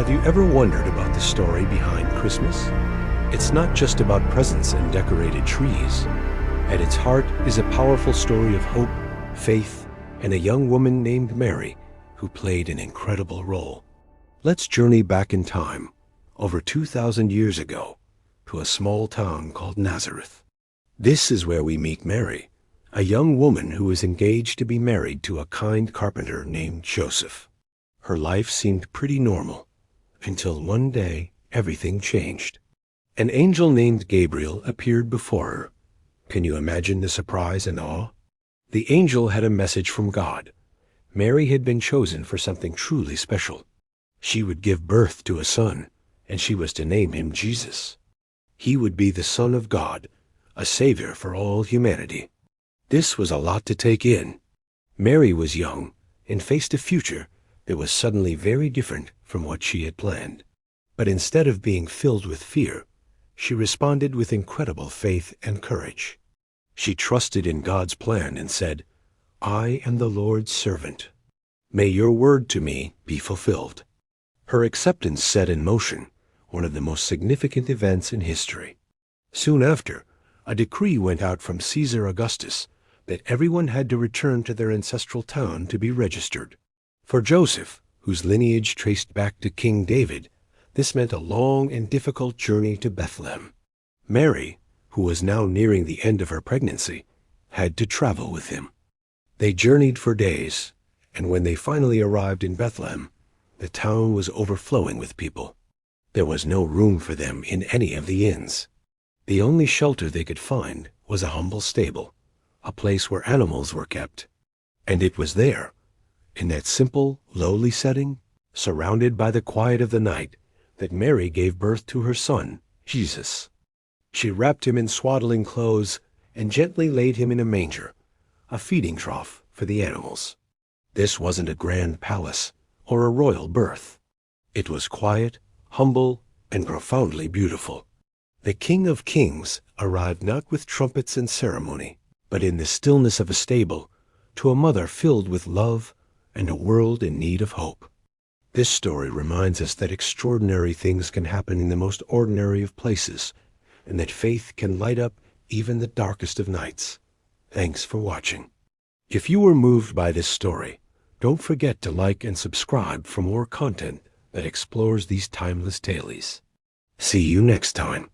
Have you ever wondered about the story behind Christmas? It's not just about presents and decorated trees. At its heart is a powerful story of hope, faith, and a young woman named Mary who played an incredible role. Let's journey back in time, over 2,000 years ago, to a small town called Nazareth. This is where we meet Mary, a young woman who was engaged to be married to a kind carpenter named Joseph. Her life seemed pretty normal, until one day everything changed. An angel named Gabriel appeared before her. Can you imagine the surprise and awe? The angel had a message from God. Mary had been chosen for something truly special. She would give birth to a son, and she was to name him Jesus. He would be the Son of God, a Savior for all humanity. This was a lot to take in. Mary was young and faced a future that was suddenly very different from what she had planned. But instead of being filled with fear, she responded with incredible faith and courage. She trusted in God's plan and said, "I am the Lord's servant. May your word to me be fulfilled." Her acceptance set in motion one of the most significant events in history. Soon after, a decree went out from Caesar Augustus that everyone had to return to their ancestral town to be registered. For Joseph, whose lineage traced back to King David, this meant a long and difficult journey to Bethlehem. Mary, who was now nearing the end of her pregnancy, had to travel with him. They journeyed for days, and when they finally arrived in Bethlehem, the town was overflowing with people. There was no room for them in any of the inns. The only shelter they could find was a humble stable, a place where animals were kept. And it was there, in that simple, lowly setting, surrounded by the quiet of the night, that Mary gave birth to her son, Jesus. She wrapped him in swaddling clothes and gently laid him in a manger, a feeding trough for the animals. This wasn't a grand palace or a royal birth. It was quiet, humble, and profoundly beautiful. The King of Kings arrived not with trumpets and ceremony, but in the stillness of a stable, to a mother filled with love and a world in need of hope. This story reminds us that extraordinary things can happen in the most ordinary of places, and that faith can light up even the darkest of nights. Thanks for watching. If you were moved by this story, don't forget to like and subscribe for more content that explores these timeless tales. See you next time.